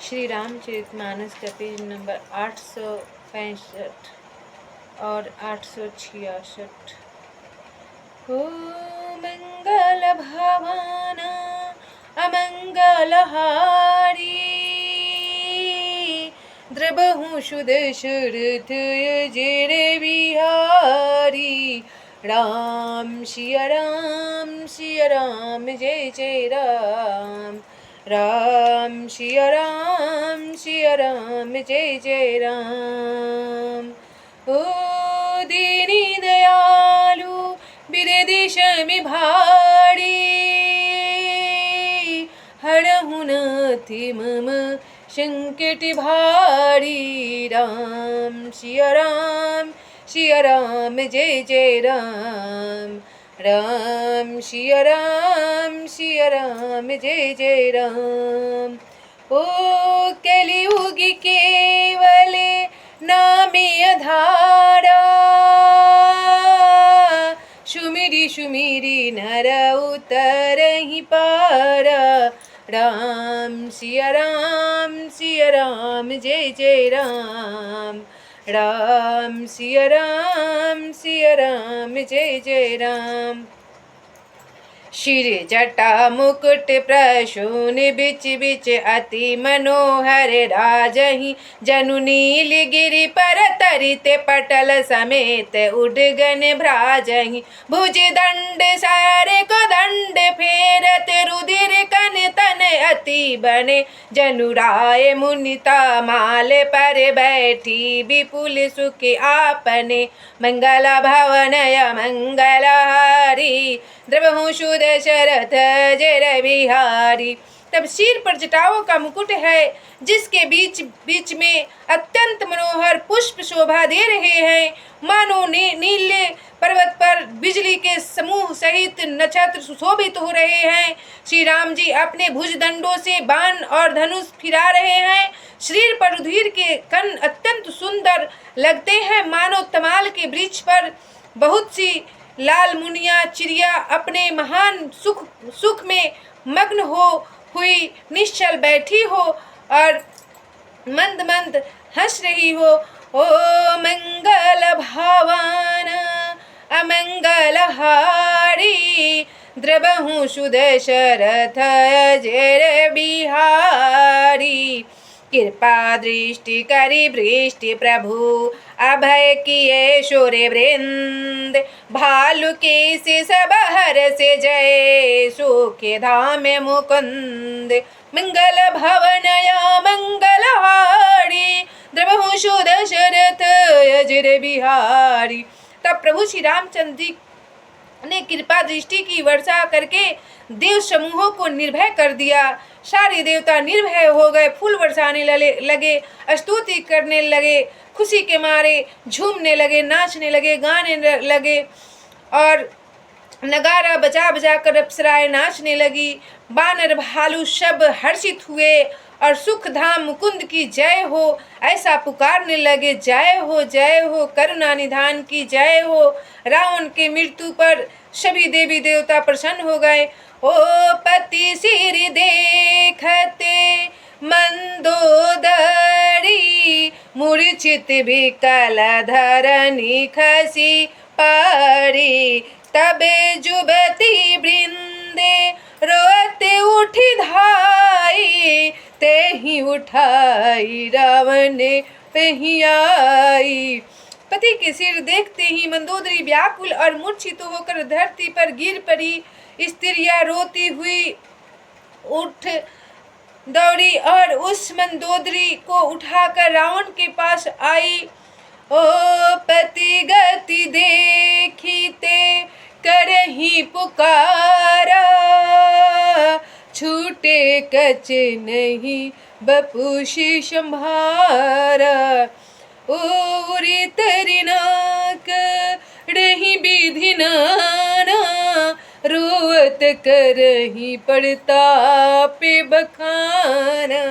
श्री रामचरितमानस का page number 865 और 866। हो मंगल भवाना अमंगलहारी, द्रबहु सुदशरथ अजर बिहारी। राम सिया राम सिया राम जय जय राम। राम सिया राम जय जय राम। ओ दीनी दयालु बिरदि शमि भारी, हरहु नाथि मम संकट भारी। राम सिया राम जय जय राम। राम सिया राम जय जय राम। ओ कलियुग केवल नामे आधारा, सुमिरि सुमिरि नर उतरहि पारा। राम सिया राम जय जय राम। राम सिया राम जय जय राम। शिर जटा मुकुट प्रसून बिच बिच अति मनोहर राजहि। जनु नील गिरि पर तरिते पटल समेत उडगन भ्राजहि। भुज दंड सारे को दंड फेरत रुधिर कन तन अति बने। जनु राय मुनिता माल पर बैठी विपुल सुख आपने। मंगल भवन मंगलहारी, द्रबहु सुदशरथ अजर बिहारी। तब सिर पर जटाओं का मुकुट है, जिसके बीच बीच में अत्यंत मनोहर पुष्प शोभा दे रहे हैं। मानो नीले पर्वत पर बिजली के समूह सहित नक्षत्र सुशोभित हो रहे हैं। श्री राम जी अपने भुजदंडों से बाण और धनुष फिरा रहे हैं। शरीर पर रुधिर के कण अत्यंत सुंदर लगते हैं, मानो तमाल के वृक्ष पर बहुत सी लाल मुनिया चिड़िया अपने महान सुख में मग्न हुई निश्चल बैठी हो और मंद मंद हंस रही हो। ओ मंगल भावाना अमंगलहारी, द्रबहु सुदशरथ अजर बिहारी। कृपा दृष्टि करि वृष्टि प्रभु अभय किए सूर्य वृंद। भालु के से सब हर से जय सुखे धाम मुकुंद। मंगल भवन मंगलहारी, द्रबहु सुदशरथ अजर बिहारी। तब प्रभु श्री रामचंद्र जी ने कृपा दृष्टि की वर्षा करके देव समूहों को निर्भय कर दिया। सारे देवता निर्भय हो गए, फूल बरसाने लगे, स्तुति करने लगे, खुशी के मारे झूमने लगे, नाचने लगे, गाने लगे और नगारा बजा बजा कर अप्सराएं नाचने लगी। बानर भालू सब हर्षित हुए और सुख धाम मुकुंद की जय हो ऐसा पुकारने लगे। जय हो करुणा निधान की जय हो। रावण के मृत्यु पर सभी देवी देवता प्रसन्न हो गए। ओ पति सिर देखते मंदोदरी, मूर्छित विकल धरनी खसी पारी। तबे जुबती वृंदे रोते उठी धाई, ते ही उठाई रावण पहियाई। पति के सिर देखते ही मंदोदरी व्याकुल और मूर्छित होकर धरती पर गिर पड़ी। स्त्रियां रोती हुई उठ दौड़ी और उस मंदोदरी को उठाकर रावण के पास आई। ओ पति गति देखीते करही पुकारा, छूटे कच नहीं बपुषि संभारा। उरी तरिनाक रही विधि नाना, रोवत करही पड़तापे बखाना।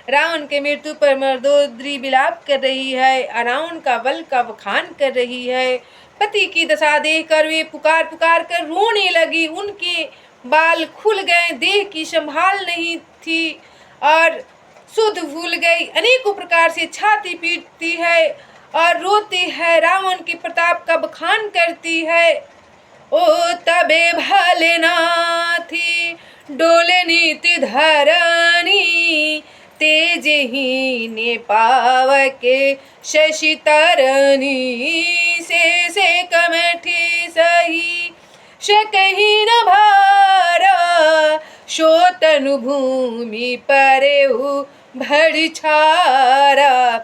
रावण के मृत्यु पर मंदोदरी विलाप कर रही है, रावण का बल का बखान कर रही है। पति की दशा देखकर वे पुकार पुकार कर रोने लगी। उनके बाल खुल गए, देह की संभाल नहीं थी और शुद्ध भूल गई, अनेकों प्रकार से छाती पीटती है और रोती है, रावण के प्रताप का बखान करती है। ओ तबे भले नाथी डोले नीति धरणी, तेज ही ने पावके शशि तरणी, से कमठी सही शकही न भारा, शोतनु भूमि परेहु भड़ छारा।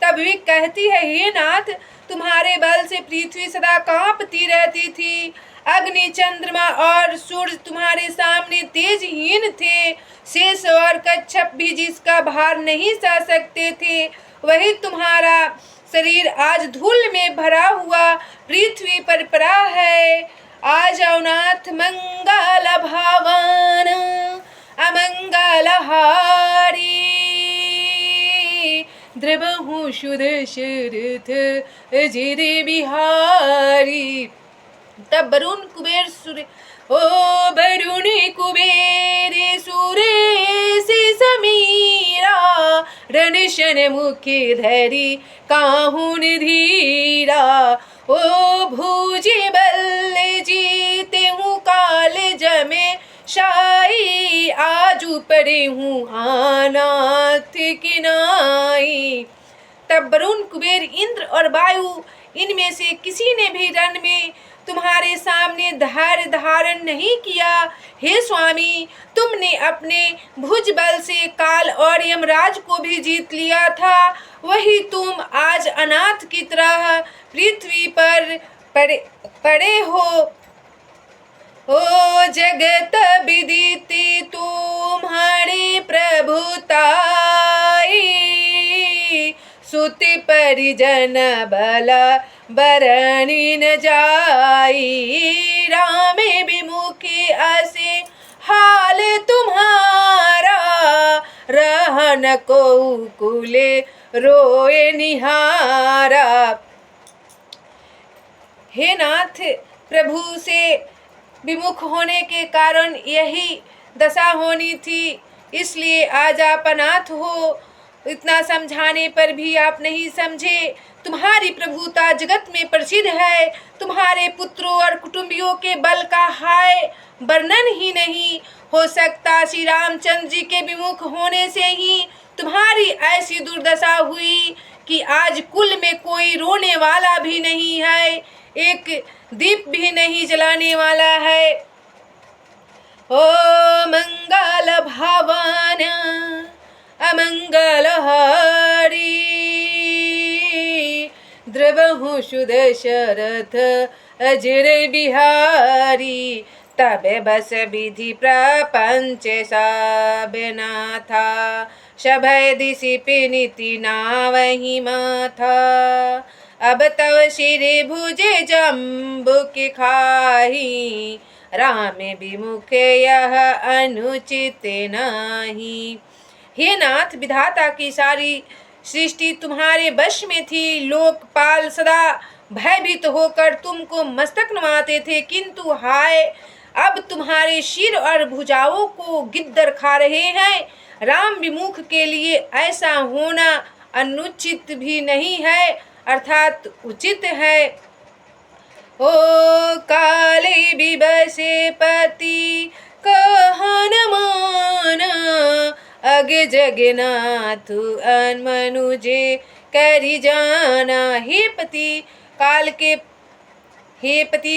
तब भी कहती है, हे नाथ, तुम्हारे बल से पृथ्वी सदा कांपती रहती थी, अग्नि चंद्रमा और सूर्य तुम्हारे सामने तेजहीन थे, शेष और कच्छप भी जिसका भार नहीं सह सकते थे, वही तुम्हारा शरीर आज धूल में भरा हुआ पृथ्वी पर पड़ा है। आ जाओ नाथ मंगल भावन अमंगल हारी, द्रवहु सुदशरथ अजर बिहारी। तब वरुण कुबेर सूर्य वरुण कुबेर सूर्य से समीरा, रणशन मुखी धरी काहुन धीरा, ओ भुजे बल जीते हूँ काल जमे शाही, आजू पड़े हूँ अनाथ किनाई। तब वरुण कुबेर इंद्र और वायु इनमें से किसी ने भी रण में तुम्हारे सामने धैर्य धारण नहीं किया। हे स्वामी, तुमने अपने भुज बल से काल और यमराज को भी जीत लिया था, वही तुम आज अनाथ की तरह पृथ्वी पर पड़े हो। ओ जगत विदिति तुम्हारी प्रभुताई, सुति परिजन बल बरणी न जाई, राम विमुखी असे हाल तुम्हारा, रहन को कुले रोए निहारा। हे नाथ, प्रभु से विमुख होने के कारण यही दशा होनी थी, इसलिए आज आप अनाथ हो। इतना समझाने पर भी आप नहीं समझे। तुम्हारी प्रभुता जगत में प्रसिद्ध है, तुम्हारे पुत्रों और कुटुंबियों के बल का हाय वर्णन ही नहीं हो सकता। श्री रामचंद्र जी के विमुख होने से ही तुम्हारी ऐसी दुर्दशा हुई कि आज कुल में कोई रोने वाला भी नहीं है, एक दीप भी नहीं जलाने वाला है। ओ मंगल भवन अमंगल हारी, द्रवहु सुदशरथ अजर बिहारी, तब बस विधि प्रपंच सब नाथा, सभय दिशि पिनिति नावहि माथा, अब तव शिर भुजे जम्बुक खाही, राम विमुख यह अनुचित नाही। हे नाथ, विधाता की सारी सृष्टि तुम्हारे वश में थी, लोकपाल सदा भयभीत होकर तुमको मस्तक नवाते थे, किंतु हाय अब तुम्हारे सिर और भुजाओं को गिद्दर खा रहे हैं। राम विमुख के लिए ऐसा होना अनुचित भी नहीं है, अर्थात उचित है। ओ काले बिबसे पति कहन माना, अग जगन्नाथ अनमनुजे करि जाना। हे पति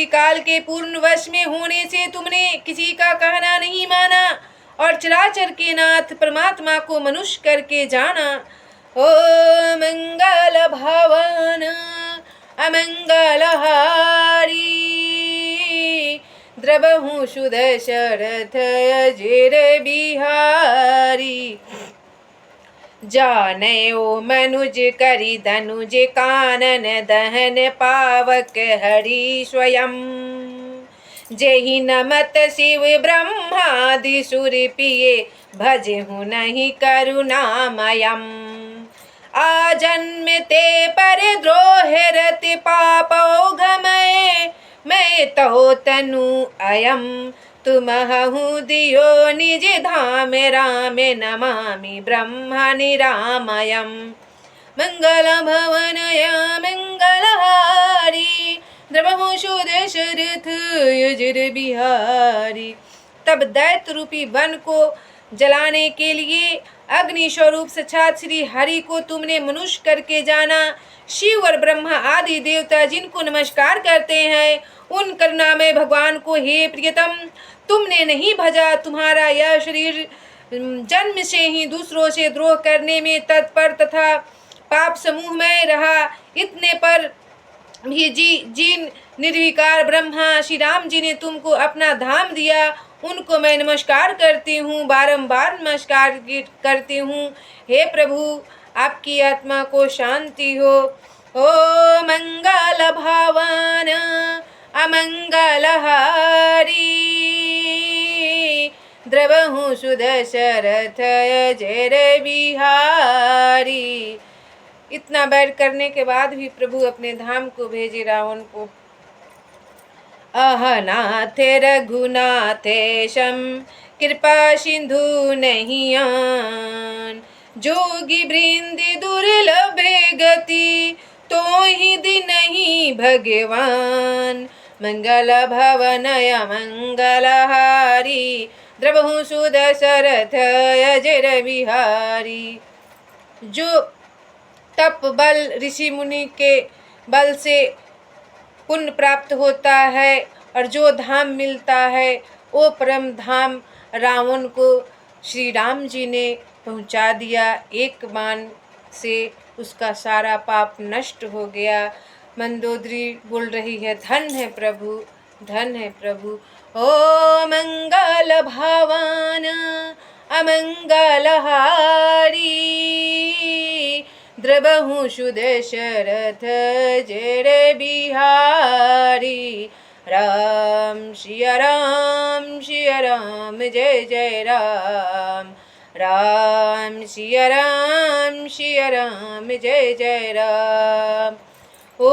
काल के पूर्ण वश में होने से तुमने किसी का कहना नहीं माना और चराचर के नाथ परमात्मा को मनुष्य करके जाना। ओ मंगल भवन अमंगल हारी, द्रवहु सुदशरथ अजर बिहारी, जाने ओ मनुज करि धनुज कानन दहन पावक हरि स्वयं, जेहि नमत शिव ब्रह्मादि सुर पिए भजहु नहीं करुणामयम्, आ जन्मते पर द्रोह रति पापौ घमय, मैं तो तनु अयम तुमहु दियो निज धाम राम नमामि ब्रह्मणि रामयम् मंगल भवनय मंगलहारी द्रवहु दशरथ युजिर बिहारी। तब दैत्य रूपी वन को जलाने के लिए अग्नि स्वरूप साक्षात श्री हरि को तुमने मनुष्य करके जाना। शिव और ब्रह्मा आदि देवता जिनको नमस्कार करते हैं उन करुणामय भगवान को हे प्रियतम तुमने नहीं भजा। तुम्हारा यह शरीर जन्म से ही दूसरों से द्रोह करने में तत्पर तथा पाप समूह में रहा। इतने पर भी जी निर्विकार ब्रह्मा श्री राम जी ने तुमको अपना धाम दिया। उनको मैं नमस्कार करती हूँ, बारंबार नमस्कार करती हूँ। हे प्रभु आपकी आत्मा को शांति हो। ओ मंगल भावन अमंगलहारी द्रवहु सुदशरथ जय बिहारी। इतना बैठ करने के बाद भी प्रभु अपने धाम को भेजे रावण को। अहनाथे रघुनाथेशम कृपा सिंधु नहीं आन जोगी वृंद दुर्लभ गति तो ही दिन ही भगवान मंगल भवनय मंगलहारी द्रवहु सुदशरथ अजर बिहारी। जो तप बल ऋषि मुनि के बल से पुण्य प्राप्त होता है और जो धाम मिलता है वो परम धाम रावण को श्री राम जी ने पहुंचा दिया। एक बाण से उसका सारा पाप नष्ट हो गया। मंदोदरी बोल रही है धन है प्रभु, धन है प्रभु। ओ मंगल भावन अमंगलहारी द्रवहु सुदशरथ जय बिहारी। राम सिया राम जय जय राम। राम सिया राम जय जय राम। ओ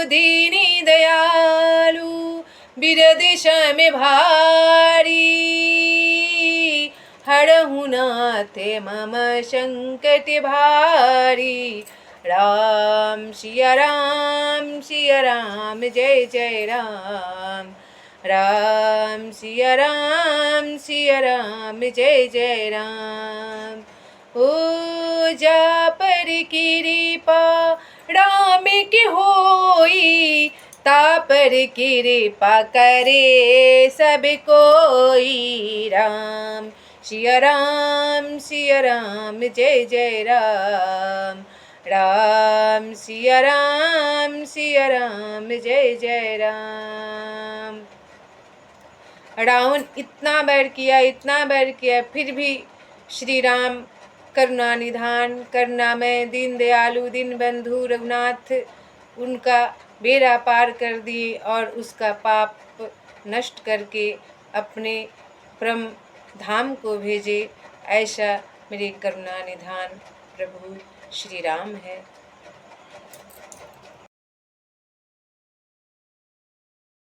दीनी दयालु बिरद में भारी हरहु नाथ मम संकट भारी। राम सिया राम जय जय राम। राम सिया राम जय जय राम। ओ जा पर कृपा राम की होई ता पर कृपा करे सब कोई। राम सिया राम जय जय राम। राम सिया राम जय जय राम। रावण इतना बैर किया फिर भी श्री राम करुणा निधान करुणामय दीन दयालु दीन बंधु रघुनाथ उनका बेड़ा पार कर दिए और उसका पाप नष्ट करके अपने परम धाम को भेजे। ऐसा मेरे करुणा निधान प्रभु श्री राम है।